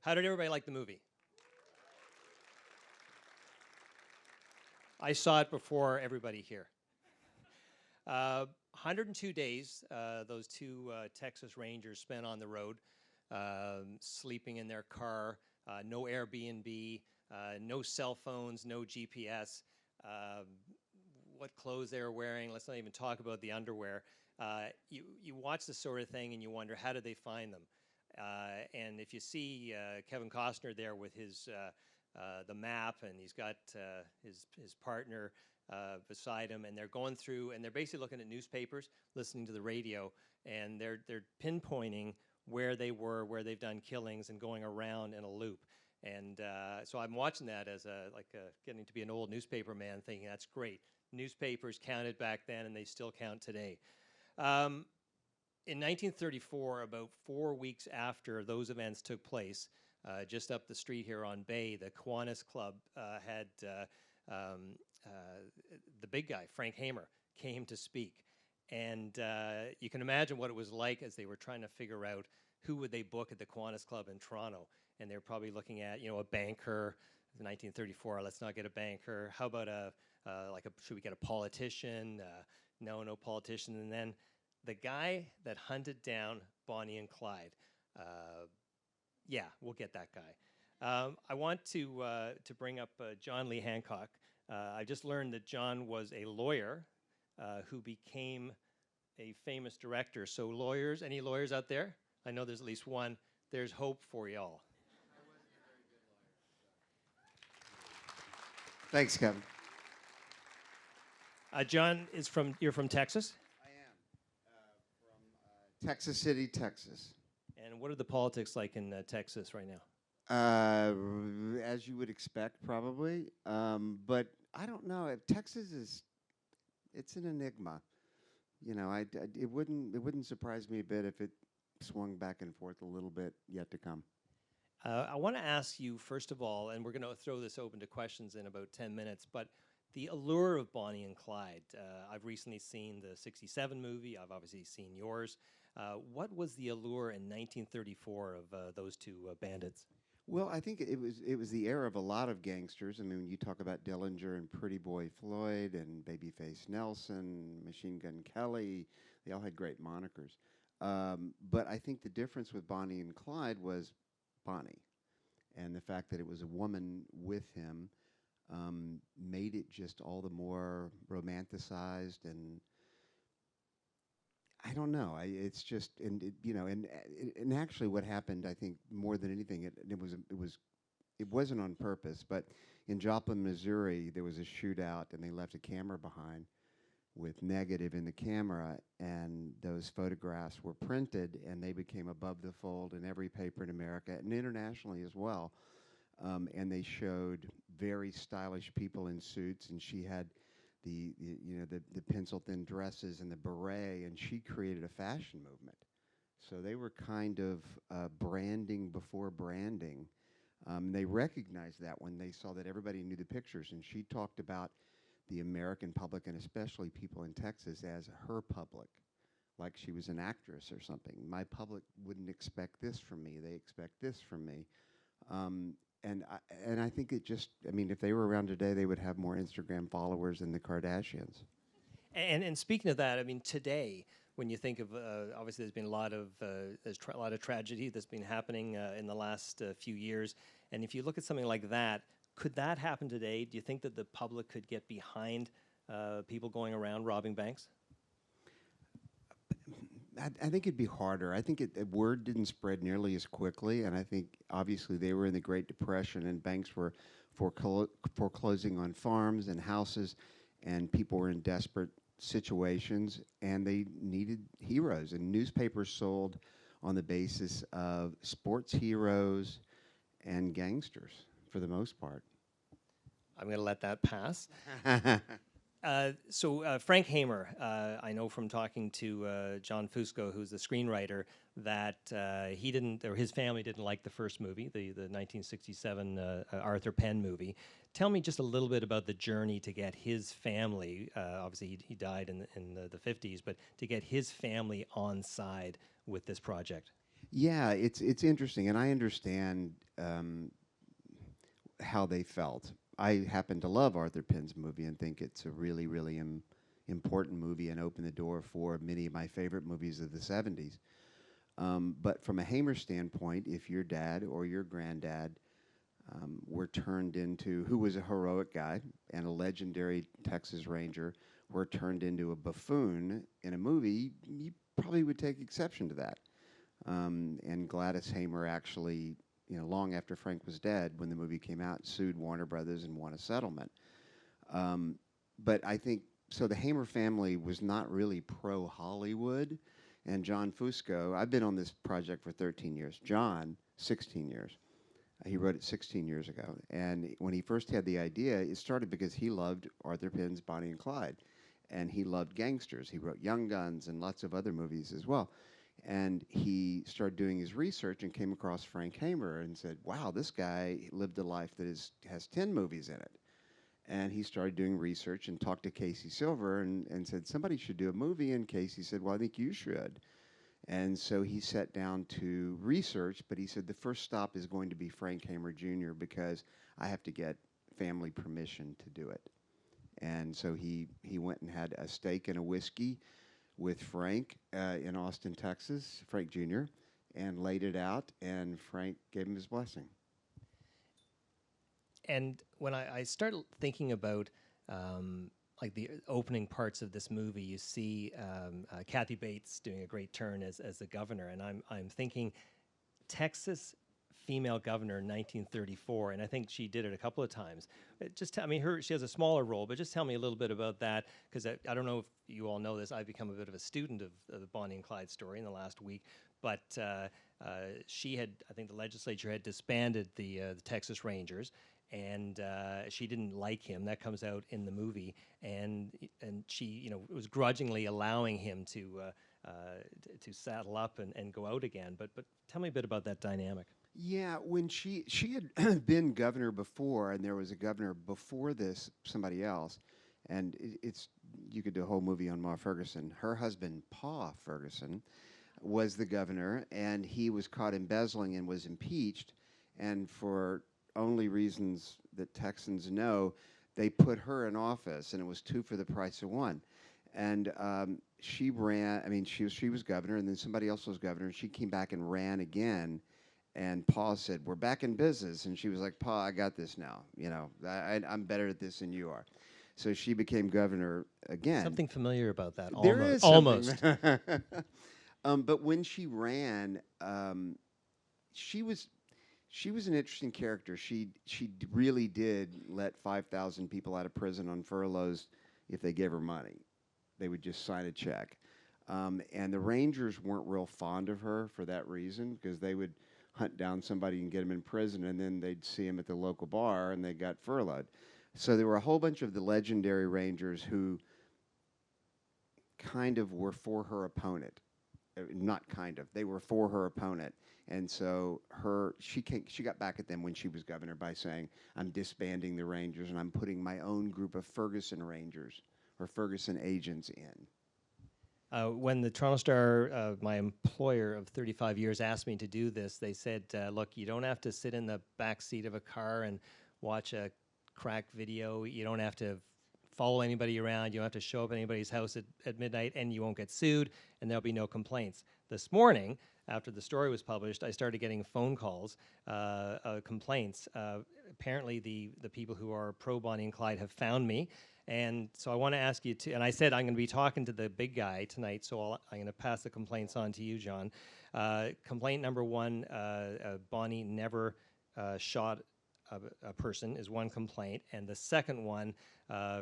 How did everybody like the movie? I saw it before everybody here. 102 days those two Texas Rangers spent on the road, sleeping in their car, no Airbnb, no cell phones, no GPS. What clothes they were wearing, let's not even talk about the underwear. You watch this sort of thing and you wonder, how did they find them? And if you see Kevin Costner there with his the map, and he's got his partner beside him, and they're going through, and they're basically looking at newspapers, listening to the radio, and they're pinpointing where they were, where they've done killings, and going around in a loop. And so I'm watching that as getting to be an old newspaper man, thinking that's great. Newspapers counted back then, and they still count today. In 1934, about 4 weeks after those events took place, just up the street here on Bay, the Kiwanis Club had the big guy, Frank Hamer, came to speak. And you can imagine what it was like as they were trying to figure out who would they book at the Kiwanis Club in Toronto. And they're probably looking at, a banker. In 1934, let's not get a banker. How about should we get a politician? No politician. And then the guy that hunted down Bonnie and Clyde, yeah, we'll get that guy. I want to bring up John Lee Hancock. I just learned that John was a lawyer who became a famous director. So lawyers, any lawyers out there? I know there's at least one. There's hope for y'all. I wasn't a very good lawyer. Thanks, Kevin. John, you're from Texas? I am from Texas City, Texas. And what are the politics like in Texas right now? As you would expect, probably. But I don't know. Texas it's an enigma. It wouldn't surprise me a bit if it swung back and forth a little bit yet to come. I want to ask you, first of all, and we're going to throw this open to questions in about 10 minutes, but the allure of Bonnie and Clyde. I've recently seen the 67 movie. I've obviously seen yours. What was the allure in 1934 of those two bandits? Well, I think it was the era of a lot of gangsters. I mean, when you talk about Dillinger and Pretty Boy Floyd and Babyface Nelson, Machine Gun Kelly, they all had great monikers. But I think the difference with Bonnie and Clyde was Bonnie, and the fact that it was a woman with him made it just all the more romanticized. And I don't know. It's just, and actually, what happened, I think, more than anything, it wasn't on purpose. But in Joplin, Missouri, there was a shootout, and they left a camera behind with negative in the camera, and those photographs were printed, and they became above the fold in every paper in America and internationally as well. And they showed very stylish people in suits, and she had the pencil thin dresses and the beret, and she created a fashion movement. So they were kind of branding before branding. They recognized that when they saw that everybody knew the pictures, and she talked about the American public, and especially people in Texas, as her public, like she was an actress or something. My public wouldn't expect this from me. They expect this from me. And I think it just, I mean, if they were around today, they would have more Instagram followers than the Kardashians. And speaking of that, I mean, today, when you think of, obviously there's been a lot of tragedy that's been happening in the last few years. And if you look at something like that, could that happen today? Do you think that the public could get behind people going around robbing banks? I think it'd be harder. I think word didn't spread nearly as quickly, and I think obviously they were in the Great Depression, and banks were foreclosing on farms and houses, and people were in desperate situations, and they needed heroes, and newspapers sold on the basis of sports heroes and gangsters for the most part. I'm going to let that pass. So Frank Hamer, I know from talking to John Fusco, who's the screenwriter, that he didn't, or his family didn't like the first movie, the 1967 Arthur Penn movie. Tell me just a little bit about the journey to get his family, obviously he died in the 50s, but to get his family on side with this project. Yeah, it's interesting, and I understand how they felt. I happen to love Arthur Penn's movie and think it's a really, really important movie and opened the door for many of my favorite movies of the 70s. But from a Hamer standpoint, if your dad or your granddad were turned into, who was a heroic guy and a legendary Texas Ranger, were turned into a buffoon in a movie, you probably would take exception to that. And Gladys Hamer actually, long after Frank was dead, when the movie came out, sued Warner Brothers and won a settlement. But I think so. The Hamer family was not really pro Hollywood, and John Fusco. I've been on this project for 13 years. John, 16 years. He wrote it 16 years ago, and when he first had the idea, it started because he loved Arthur Penn's Bonnie and Clyde, and he loved gangsters. He wrote Young Guns and lots of other movies as well. And he started doing his research and came across Frank Hamer and said, wow, this guy lived a life that has 10 movies in it. And he started doing research and talked to Casey Silver and said, somebody should do a movie. And Casey said, well, I think you should. And so he sat down to research, but he said, the first stop is going to be Frank Hamer Jr. because I have to get family permission to do it. And so he went and had a steak and a whiskey with Frank in Austin, Texas, Frank Jr., and laid it out, and Frank gave him his blessing. And when I start thinking about like the opening parts of this movie, you see Kathy Bates doing a great turn as the governor, and I'm thinking Texas female governor in 1934, and I think she did it a couple of times. She has a smaller role, but just tell me a little bit about that, because I don't know if you all know this. I've become a bit of a student of the Bonnie and Clyde story in the last week, but she had, I think the legislature had disbanded the Texas Rangers, and she didn't like him. That comes out in the movie, and she, was grudgingly allowing him to saddle up and go out again. But tell me a bit about that dynamic. Yeah, when she had been governor before, and there was a governor before this, somebody else, and it's you could do a whole movie on Ma Ferguson. Her husband, Pa Ferguson, was the governor, and he was caught embezzling and was impeached, and for only reasons that Texans know, they put her in office, and it was two for the price of one. And she ran. I mean, she was governor, and then somebody else was governor, and she came back and ran again. And Pa said, "We're back in business," and she was like, "Pa, I got this now. I'm better at this than you are." So she became governor again. Something familiar about that. There is almost. But when she ran, she was an interesting character. She really did let 5,000 people out of prison on furloughs if they gave her money. They would just sign a check. And the Rangers weren't real fond of her for that reason, because they would hunt down somebody and get them in prison, and then they'd see him at the local bar, and they got furloughed. So there were a whole bunch of the legendary Rangers who kind of were for her opponent. Not kind of. They were for her opponent. And so she got back at them when she was governor by saying, I'm disbanding the Rangers, and I'm putting my own group of Ferguson Rangers or Ferguson agents in. When the Toronto Star, my employer of 35 years, asked me to do this, they said, look, you don't have to sit in the back seat of a car and watch a crack video. You don't have to follow anybody around. You don't have to show up at anybody's house at midnight, and you won't get sued, and there'll be no complaints. This morning, after the story was published, I started getting phone calls, complaints. Apparently, the people who are pro Bonnie and Clyde have found me. And so I want to ask you to, and I said I'm going to be talking to the big guy tonight, so I'm going to pass the complaints on to you, John. Complaint number one, Bonnie never shot a person is one complaint. And the second one,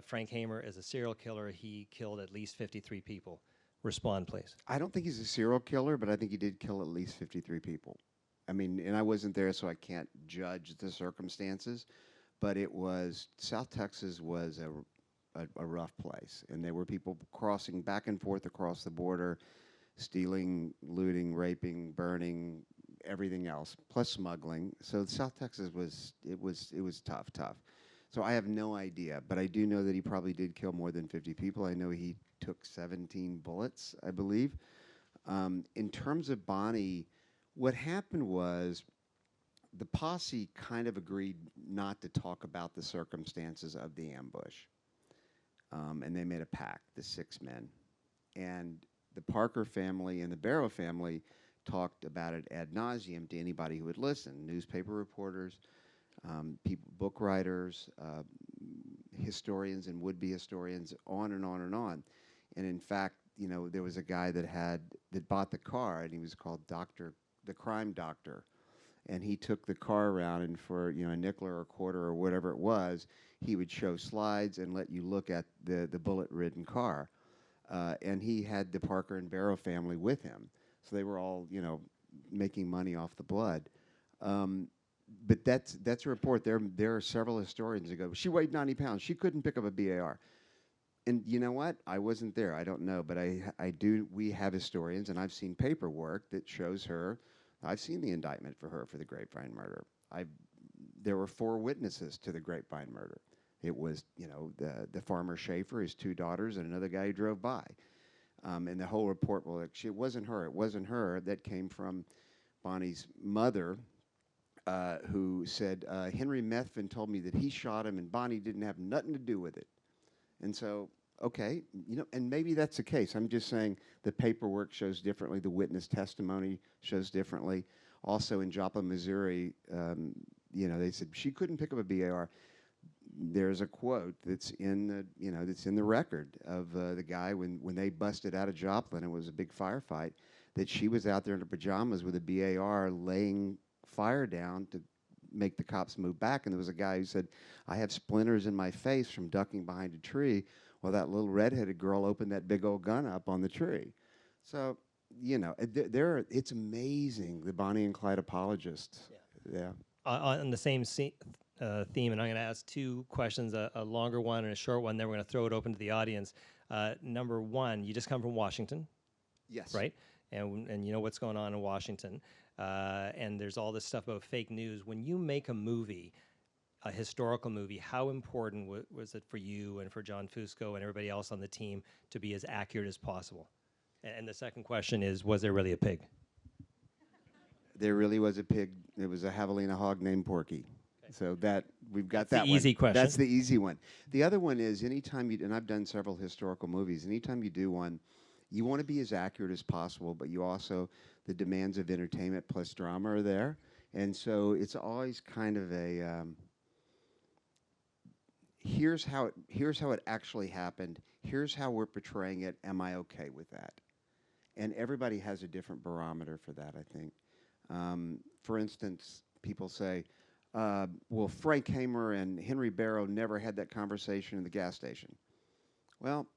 Frank Hamer is a serial killer. He killed at least 53 people. Respond, please. I don't think he's a serial killer, but I think he did kill at least 53 people. I mean, and I wasn't there, so I can't judge the circumstances, but it was, South Texas was a rough place, and there were people crossing back and forth across the border, stealing, looting, raping, burning, everything else, plus smuggling. So South Texas was tough. So I have no idea, but I do know that he probably did kill more than 50 people. I know he took 17 bullets, I believe. In terms of Bonnie, What happened was the posse kind of agreed not to talk about the circumstances of the ambush. And they made a pact, the 6 men. And the Parker family and the Barrow family talked about it ad nauseum to anybody who would listen, newspaper reporters, people, book writers, historians and would-be historians, on and on and on. And in fact, you know, there was a guy that bought the car, and he was called the Crime Doctor. And he took the car around, and for, you know, a nickel or a quarter or whatever it was, he would show slides and let you look at the bullet-ridden car. And he had the Parker and Barrow family with him. So they were all, you know, making money off the blood. But that's a report. There are several historians that go, she weighed 90 pounds. She couldn't pick up a BAR. And you know what? I wasn't there. I don't know. But I do. We have historians, and I've seen paperwork that shows her. I've seen the indictment for her for the Grapevine murder. There were 4 witnesses to the Grapevine murder. It was, you know, the farmer Schaefer, his 2 daughters, and another guy who drove by. And the whole report, well, it wasn't her. It wasn't her. That came from Bonnie's mother, who said, Henry Methvin told me that he shot him and Bonnie didn't have nothing to do with it. And so, okay, you know, and maybe that's the case. I'm just saying the paperwork shows differently. The witness testimony shows differently. Also in Joplin, Missouri, you know, they said she couldn't pick up a BAR. There's a quote that's in the, you know, that's in the record of the guy when they busted out of Joplin. It was a big firefight. That she was out there in her pajamas with a BAR laying fire down to make the cops move back. And there was a guy who said, I have splinters in my face from ducking behind a tree. Well, that little redheaded girl opened that big old gun up on the tree. So, you know, it's amazing, the Bonnie and Clyde apologists. Yeah. On the same theme, and I'm going to ask 2 questions, a longer one and a short one, then we're going to throw it open to the audience. Number 1, you just come from Washington. Yes. Right? And you know what's going on in Washington. And there's all this stuff about fake news. When you make a movie, a historical movie, how important was it for you and for John Fusco and everybody else on the team to be as accurate as possible? And the second question is, was there really a pig? There really was a pig. It was a javelina hog named Porky. Okay. So that we've got That's that the easy question. That's the easy one. The other one is anytime you, and I've done several historical movies, anytime you do one, you want to be as accurate as possible, but you also, the demands of entertainment plus drama are there. And so it's always kind of a, here's how it actually happened. Here's how we're portraying it. Am I okay with that? And everybody has a different barometer for that, I think. For instance, people say, well, Frank Hamer and Henry Barrow never had that conversation in the gas station. Well,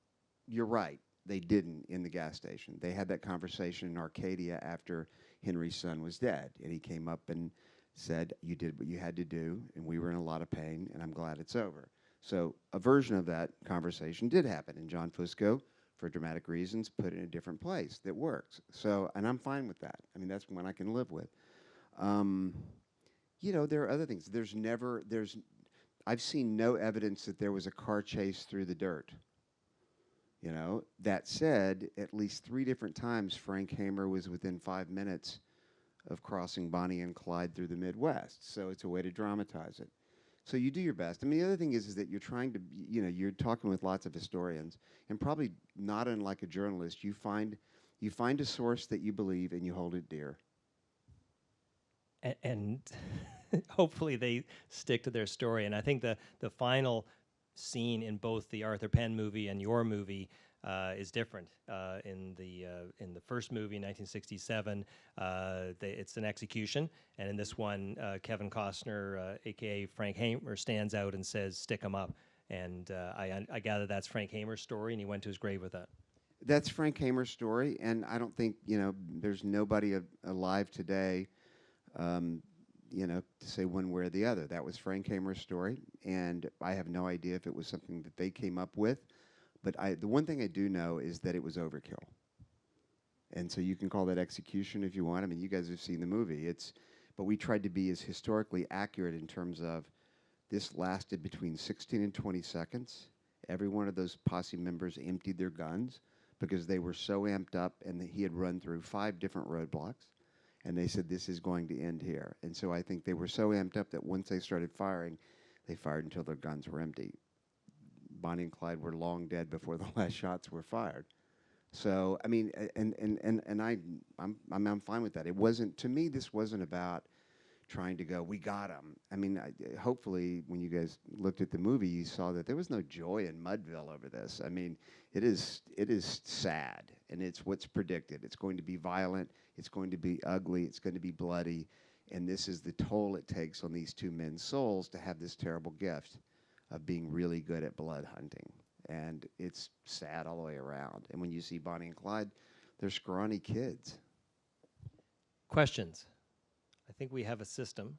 you're right. They didn't in the gas station. They had that conversation in Arcadia after Henry's son was dead. And he came up and said, you did what you had to do, and we were in a lot of pain, and I'm glad it's over. So a version of that conversation did happen, and John Fusco, for dramatic reasons, put it in a different place that works. So, and I'm fine with that. I mean, that's one I can live with. You know, there are other things. I've seen no evidence that there was a car chase through the dirt. You know, that said, at least 3 different times Frank Hamer was within 5 minutes of crossing Bonnie and Clyde through the Midwest. So it's a way to dramatize it. So you do your best. I mean, the other thing is that you're trying to, you know, you're talking with lots of historians, and probably not unlike a journalist, you find a source that you believe and you hold it dear. And hopefully they stick to their story. And I think the final scene in both the Arthur Penn movie and your movie is different. In the first movie, in 1967, it's an execution, and in this one, Kevin Costner, aka Frank Hamer, stands out and says, "Stick 'em up." And I gather that's Frank Hamer's story, and he went to his grave with that. That's Frank Hamer's story, and I don't think, you know, there's nobody alive today, you know, to say one way or the other. That was Frank Hamer's story, and I have no idea if it was something that they came up with. But the one thing I do know is that it was overkill. And so you can call that execution if you want. I mean, you guys have seen the movie. But we tried to be as historically accurate in terms of this lasted between 16 and 20 seconds. Every one of those posse members emptied their guns because they were so amped up, and he had run through 5 different roadblocks. And they said, this is going to end here. And so I think they were so amped up that once they started firing, they fired until their guns were empty. Bonnie and Clyde were long dead before the last shots were fired. So I mean, I'm fine with that. It wasn't, to me, this wasn't about trying to go, we got them. I mean, hopefully when you guys looked at the movie, you saw that there was no joy in Mudville over this. I mean, it is sad, and it's what's predicted. It's going to be violent. It's going to be ugly. It's going to be bloody, and this is the toll it takes on these two men's souls to have this terrible gift of being really good at blood hunting. And it's sad all the way around. And when you see Bonnie and Clyde, they're scrawny kids. Questions? I think we have a system.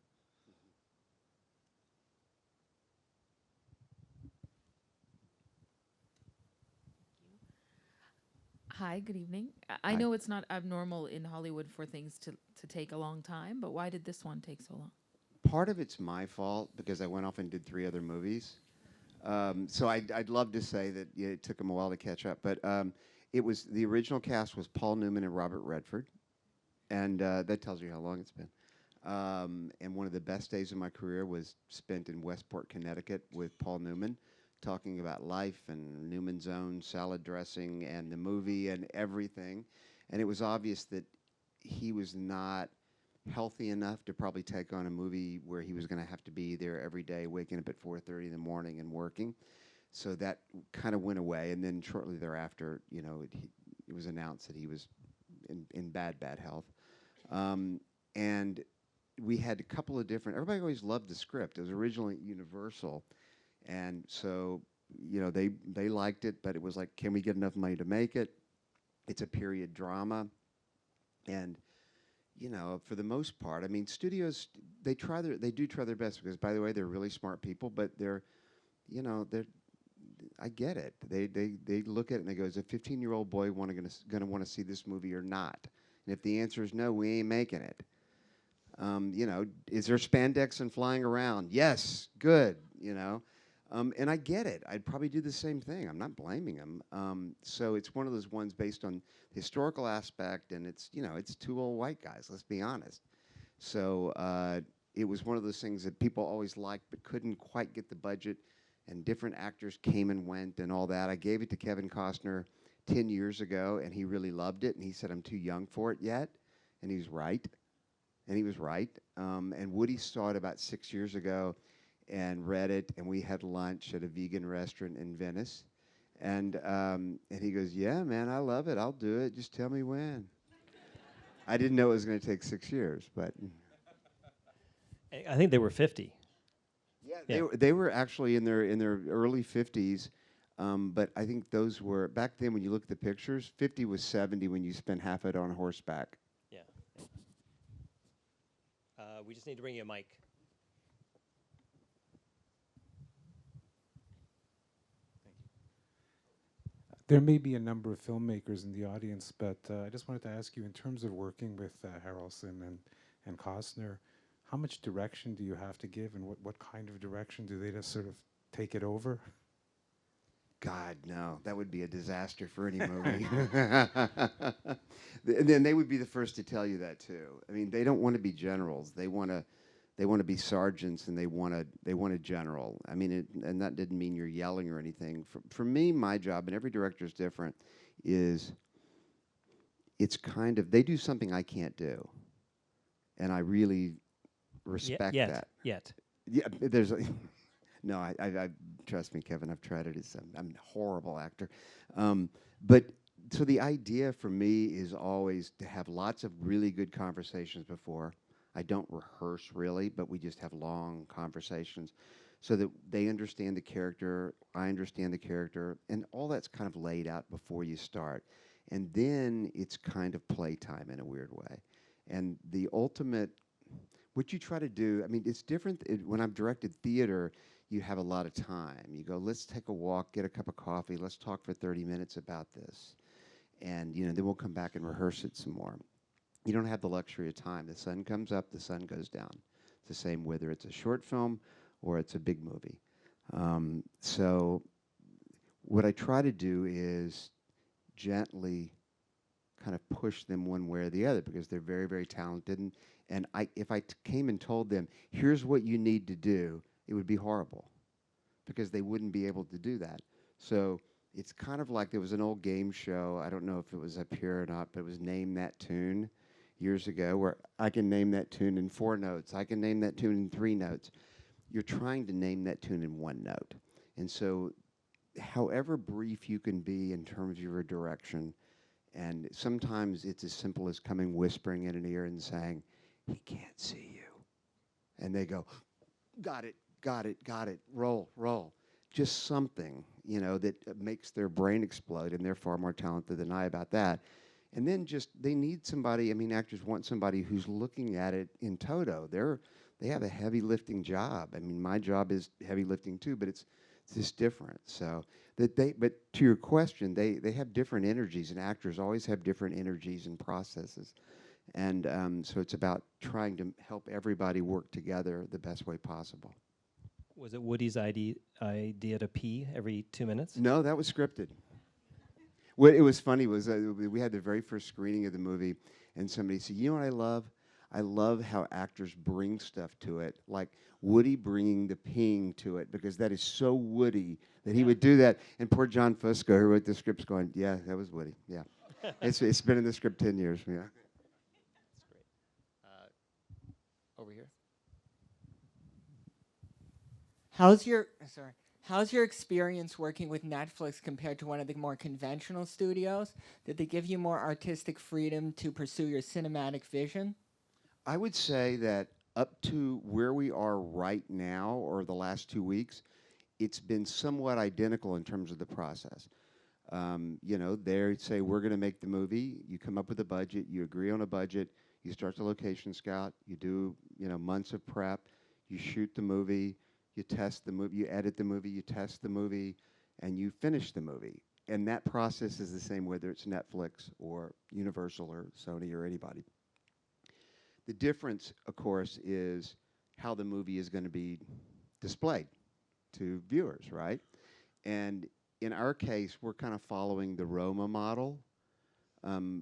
Hi, good evening. I Hi. know it's not abnormal in Hollywood for things to take a long time, but why did this one take so long? Part of it's my fault because I went off and did 3 other movies. So I'd love to say that it took them a while to catch up, but it was, the original cast was Paul Newman and Robert Redford, and that tells you how long it's been. And one of the best days of my career was spent in Westport, Connecticut with Paul Newman, talking about life and Newman's own salad dressing and the movie and everything. And it was obvious that he was not healthy enough to probably take on a movie where he was going to have to be there every day, waking up at 4:30 in the morning and working. So that kind of went away. And then shortly thereafter, you know, it was announced that he was in bad health. And we had a couple of different, everybody always loved the script. It was originally Universal. And so, you know, they liked it, but it was like, can we get enough money to make it? It's a period drama. And, you know, for the most part, I mean, studios, they do try their best because, by the way, they're really smart people, but they're, you know, I get it. They look at it and they go, is a 15-year-old boy gonna want to see this movie or not? And if the answer is no, we ain't making it. You know, is there spandex and flying around? Yes, good, you know. And I get it. I'd probably do the same thing. I'm not blaming them. So it's one of those ones based on the historical aspect, and it's, you know, it's 2 old white guys, let's be honest. So it was one of those things that people always liked but couldn't quite get the budget, and different actors came and went and all that. I gave it to Kevin Costner 10 years ago, and he really loved it, and he said, I'm too young for it yet, and he was right. And he was right. And Woody saw it about 6 years ago and read it, and we had lunch at a vegan restaurant in Venice. And he goes, yeah, man, I love it. I'll do it. Just tell me when. I didn't know it was going to take 6 years, but. I think they were 50. Yeah, they were actually in their early 50s, but I think those were, back then when you look at the pictures, 50 was 70 when you spent half it on horseback. Yeah. We just need to bring you a mic. There may be a number of filmmakers in the audience, but I just wanted to ask you, in terms of working with Harrelson and Costner, how much direction do you have to give, and what kind of direction do they just sort of take it over? God, no, that would be a disaster for any movie. And then they would be the first to tell you that too. I mean, they don't want to be generals. They want to be sergeants, and they want a general. I mean, and that didn't mean you're yelling or anything. For me, my job, and every director is different, is it's kind of, they do something I can't do, and I really respect that. Yeah, there's no, I trust me, Kevin, I've tried it. I'm a horrible actor. But so the idea for me is always to have lots of really good conversations before. I don't rehearse really, but we just have long conversations so that they understand the character, I understand the character, and all that's kind of laid out before you start. And then it's kind of playtime in a weird way. And the ultimate, what you try to do, I mean, it's different. When I've directed theater, you have a lot of time. You go, let's take a walk, get a cup of coffee, let's talk for 30 minutes about this. And, you know, then we'll come back and rehearse it some more. You don't have the luxury of time. The sun comes up, the sun goes down. It's the same whether it's a short film or it's a big movie. So what I try to do is gently kind of push them one way or the other because they're very, very talented. And if I came and told them, here's what you need to do, it would be horrible because they wouldn't be able to do that. So it's kind of like there was an old game show. I don't know if it was up here or not, but it was Name That Tune years ago, where I can name that tune in 4 notes. I can name that tune in 3 notes. You're trying to name that tune in 1 note. And so however brief you can be in terms of your direction, and sometimes it's as simple as coming whispering in an ear and saying, he can't see you. And they go, got it, got it, got it, roll, roll. Just something, that makes their brain explode, and they're far more talented than I about that. And then they need somebody, actors want somebody who's looking at it in toto. They have a heavy lifting job. My job is heavy lifting too, but it's just different. So but to your question, they have different energies, and actors always have different energies and processes. And so it's about trying to help everybody work together the best way possible. Was it Woody's idea to pee every 2 minutes? No, that was scripted. What it was funny was we had the very first screening of the movie, and somebody said, "You know what I love? I love how actors bring stuff to it, like Woody bringing the peeing to it, because that is so Woody that he would do that." And poor John Fusco, who wrote the script's going, "Yeah, that was Woody. Yeah, it's been in the script 10 years. Yeah." That's great. Over here. How's your experience working with Netflix compared to one of the more conventional studios? Did they give you more artistic freedom to pursue your cinematic vision? I would say that up to where we are right now, or the last 2 weeks, it's been somewhat identical in terms of the process. They say, we're going to make the movie. You come up with a budget. You agree on a budget. You start the location scout. You do, months of prep. You shoot the movie. You test the movie. You edit the movie. You test the movie. And you finish the movie. And that process is the same whether it's Netflix or Universal or Sony or anybody. The difference, of course, is how the movie is going to be displayed to viewers, right? And in our case, we're kind of following the Roma model,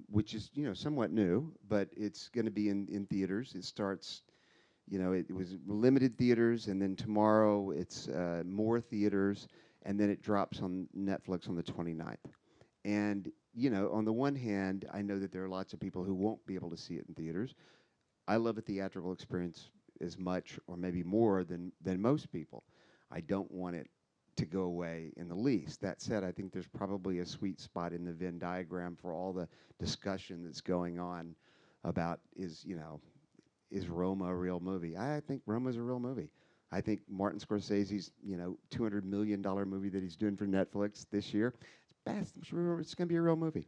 which is, somewhat new, but it's going to be in theaters. It starts, it was limited theaters, and then tomorrow it's more theaters, and then it drops on Netflix on the 29th. And, on the one hand, I know that there are lots of people who won't be able to see it in theaters. I love a theatrical experience as much or maybe more than most people. I don't want it to go away in the least. That said, I think there's probably a sweet spot in the Venn diagram for all the discussion that's going on about is Roma a real movie? I think Roma's a real movie. I think Martin Scorsese's $200 million movie that he's doing for Netflix this year, it's going to be a real movie.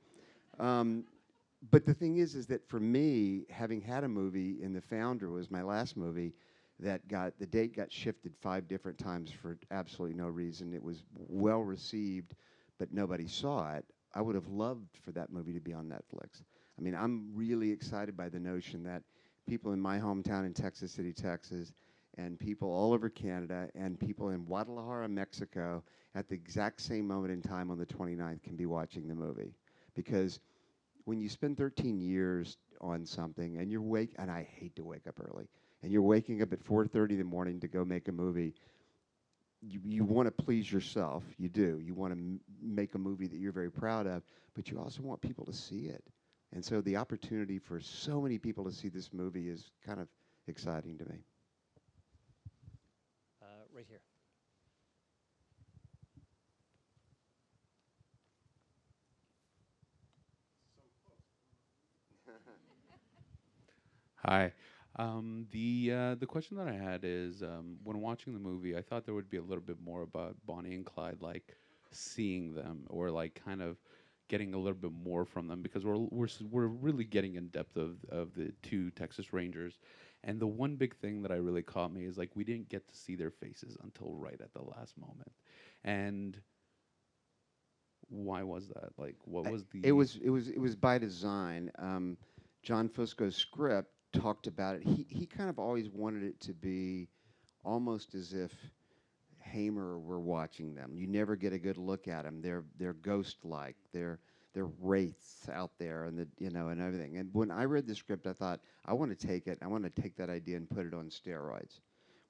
But the thing is that for me, having had a movie in The Founder was my last movie that the date got shifted 5 different times for absolutely no reason. It was well received, but nobody saw it. I would have loved for that movie to be on Netflix. I'm really excited by the notion that people in my hometown in Texas City, Texas, and people all over Canada, and people in Guadalajara, Mexico, at the exact same moment in time on the 29th can be watching the movie. Because when you spend 13 years on something, and and I hate to wake up early, and you're waking up at 4:30 in the morning to go make a movie, you want to please yourself. You do. You want to make a movie that you're very proud of, but you also want people to see it. And so the opportunity for so many people to see this movie is kind of exciting to me. Right here. Hi. The question that I had is, when watching the movie, I thought there would be a little bit more about Bonnie and Clyde, like seeing them, or like kind of getting a little bit more from them, because we're really getting in depth of the 2 Texas Rangers, and the one big thing that I really caught me is like we didn't get to see their faces until right at the last moment, and why was that? Like, what was the? It was by design. John Fusco's script talked about it. He kind of always wanted it to be almost as if Hamer were watching them. You never get a good look at them. They're ghost-like. they're wraiths out there, and and everything. And when I read the script, I thought, I want to take it. I want to take that idea and put it on steroids.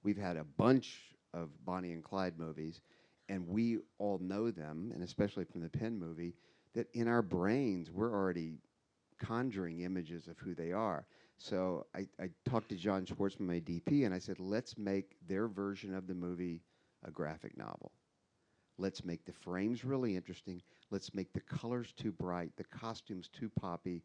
We've had a bunch of Bonnie and Clyde movies, and we all know them, and especially from the Penn movie, that in our brains we're already conjuring images of who they are. So I talked to John Schwartzman, my DP, and I said, let's make their version of the movie a graphic novel. Let's make the frames really interesting. Let's make the colors too bright, the costumes too poppy.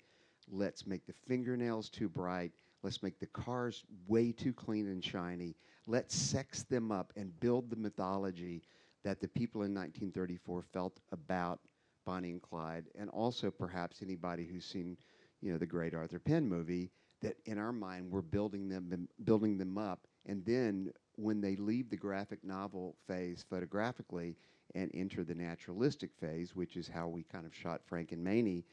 Let's make the fingernails too bright. Let's make the cars way too clean and shiny. Let's sex them up and build the mythology that the people in 1934 felt about Bonnie and Clyde, and also perhaps anybody who's seen, the great Arthur Penn movie, that in our mind we're building them up, and then when they leave the graphic novel phase photographically and enter the naturalistic phase, which is how we kind of shot Frank and Maney,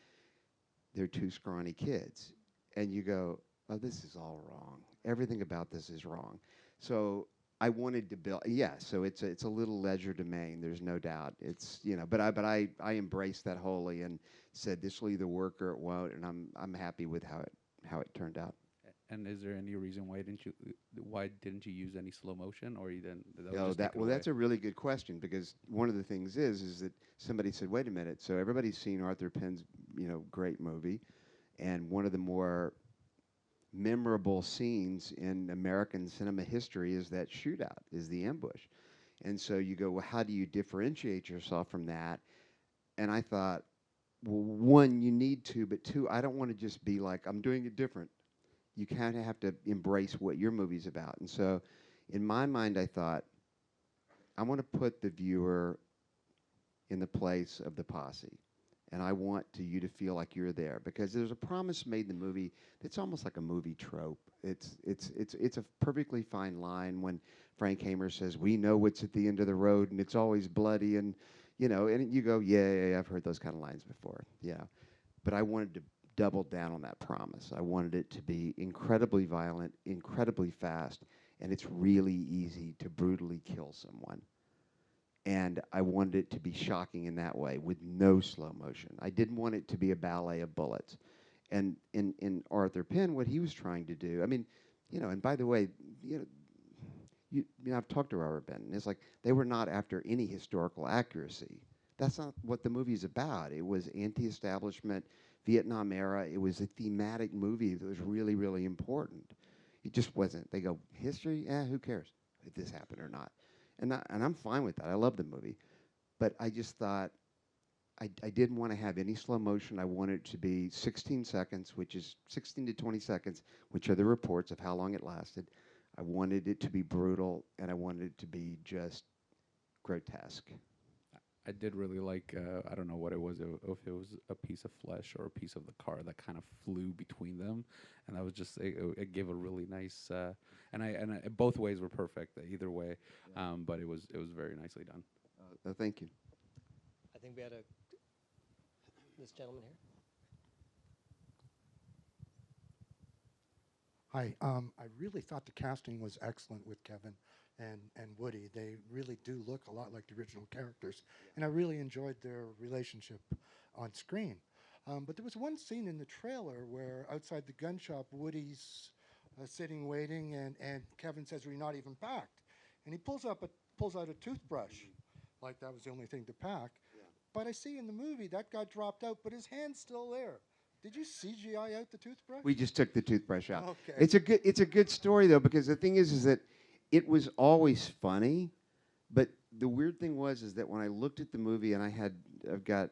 they're two scrawny kids. And you go, oh, this is all wrong. Everything about this is wrong. So I wanted to build, so it's a little legerdemain, there's no doubt. It's, but I embraced that wholly and said, this will either work or it won't, and I'm happy with how it turned out. And is there any reason why didn't you use any slow motion, or you didn't? That's a really good question, because one of the things is that somebody said, wait a minute, so everybody's seen Arthur Penn's great movie, and one of the more memorable scenes in American cinema history is that shootout, is the ambush. And so you go, well, how do you differentiate yourself from that? And I thought, well, one, you need to, but two, I don't want to just be like, I'm doing it different. You kind of have to embrace what your movie's about. And so in my mind, I thought, I want to put the viewer in the place of the posse. And I want you to feel like you're there, because there's a promise made in the movie that's almost like a movie trope. It's a perfectly fine line when Frank Hamer says, we know what's at the end of the road and it's always bloody, and and you go, yeah, I've heard those kind of lines before. Yeah. But I wanted to double down on that promise. I wanted it to be incredibly violent, incredibly fast, and it's really easy to brutally kill someone. And I wanted it to be shocking in that way, with no slow motion. I didn't want it to be a ballet of bullets. And in Arthur Penn, what he was trying to do, and by the way, I've talked to Robert Penn, and it's like they were not after any historical accuracy. That's not what the movie's about. It was anti-establishment, Vietnam era. It was a thematic movie that was really, really important. It just wasn't. They go, history? Who cares if this happened or not? And I'm fine with that. I love the movie. But I just thought I didn't want to have any slow motion. I wanted it to be 16 seconds, which is 16 to 20 seconds, which are the reports of how long it lasted. I wanted it to be brutal, and I wanted it to be just grotesque. I did really like, I don't know what it was, if it was a piece of flesh or a piece of the car that kind of flew between them, and that was just, it gave a really nice, and both ways were perfect, either way, but it was very nicely done. Thank you. I think we had this gentleman here. Hi, I really thought the casting was excellent with Kevin and Woody. They really do look a lot like the original characters, and I really enjoyed their relationship on screen. But there was one scene in the trailer where outside the gun shop, Woody's sitting waiting, and Kevin says, "We're not even packed," and he pulls out a toothbrush, like that was the only thing to pack. Yeah. But I see in the movie that got dropped out, but his hand's still there. Did you CGI out the toothbrush? We just took the toothbrush out. Okay. It's a good story though, because the thing is that it was always funny, but the weird thing is that when I looked at the movie, and I've got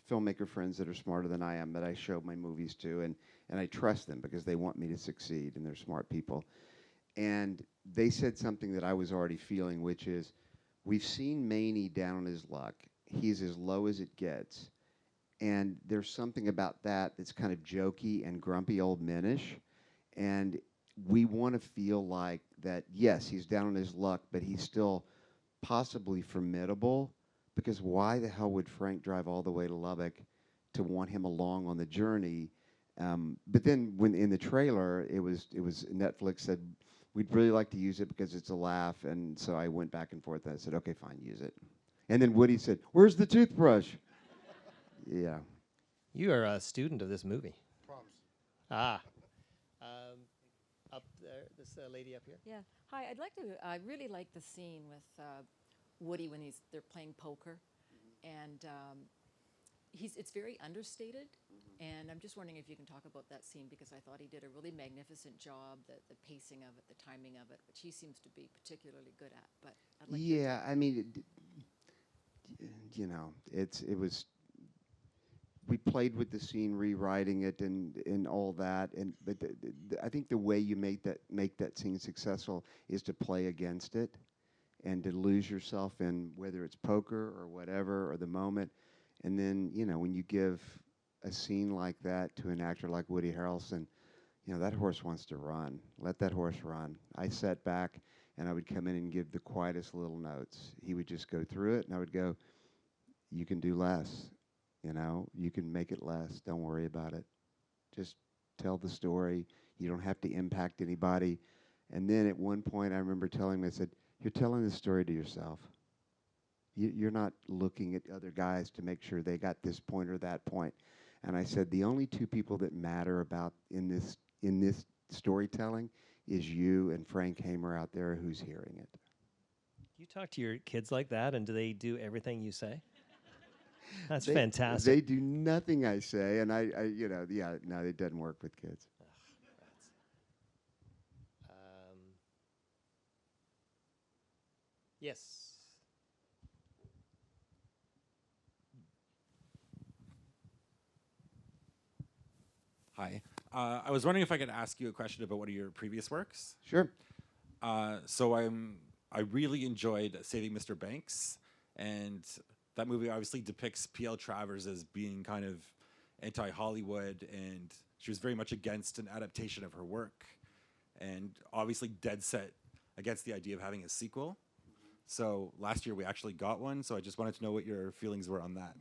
filmmaker friends that are smarter than I am that I show my movies to, and I trust them because they want me to succeed, and they're smart people. And they said something that I was already feeling, which is, we've seen Maney down on his luck. He's as low as it gets. And there's something about that that's kind of jokey and grumpy old menish. And we want to feel like that, yes, he's down on his luck, but he's still possibly formidable, because why the hell would Frank drive all the way to Lubbock to want him along on the journey? But then when in the trailer, it was Netflix said, we'd really like to use it because it's a laugh. And so I went back and forth, and I said, okay, fine, use it. And then Woody said, where's the toothbrush? Yeah. You are a student of this movie. Props. Ah. Up there, this lady up here. Yeah. Hi. I really like the scene with Woody when they're playing poker, and it's very understated. And I'm just wondering if you can talk about that scene, because I thought he did a really magnificent job, the pacing of it, the timing of it, which he seems to be particularly good at. But I'd like Yeah, I mean, you know, it was. We played with the scene, rewriting it, and all that. But I think the way you make that scene successful is to play against it, and to lose yourself in whether it's poker or whatever or the moment. And then, you know, when you give a scene like that to an actor like Woody Harrelson, you know, that horse wants to run. Let that horse run. I sat back and I would come in and give the quietest little notes. He would just go through it, and I would go, "You can do less. You know, you can make it less. Don't worry about it. Just tell the story. You don't have to impact anybody." And then at one point, I remember telling him, I said, "You're telling the story to yourself. You're not looking at other guys to make sure they got this point or that point." And I said, "The only two people that matter about in this storytelling is you and Frank Hamer out there who's hearing it." You talk to your kids like that, and do they do everything you say? That's They fantastic. do nothing I say, and I you know, yeah, no, it doesn't work with kids. Yes. Hi. I was wondering if I could ask you a question about one of your previous works. Sure. So I really enjoyed Saving Mr. Banks, and that movie obviously depicts P.L. Travers as being kind of anti-Hollywood, and she was very much against an adaptation of her work, and obviously dead set against the idea of having a sequel. So last year we actually got one, so I just wanted to know what your feelings were on that.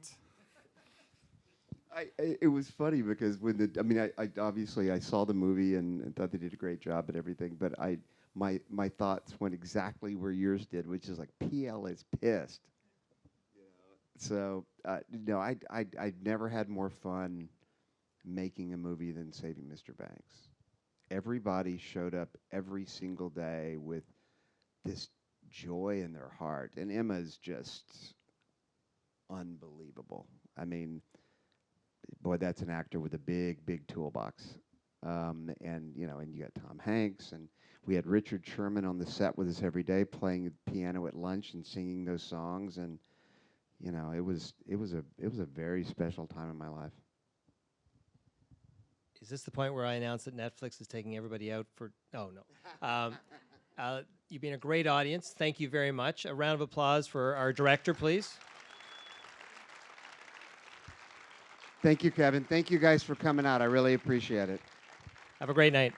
It was funny because when I obviously I saw the movie and thought they did a great job and everything, but my thoughts went exactly where yours did, which is like, PL is pissed. You know? So no, I never had more fun making a movie than Saving Mr. Banks. Everybody showed up every single day with this joy in their heart, and Emma's just unbelievable. I mean, boy, that's an actor with a big toolbox. And you know, and you got Tom Hanks, and we had Richard Sherman on the set with us every day, playing the piano at lunch and singing those songs, and you know, it was a very special time in my life. Is this the point where I announce that Netflix is taking everybody out for? Oh no. You've been a great audience. Thank you very much. A round of applause for our director, please. Thank you, Kevin. Thank you guys for coming out. I really appreciate it. Have a great night.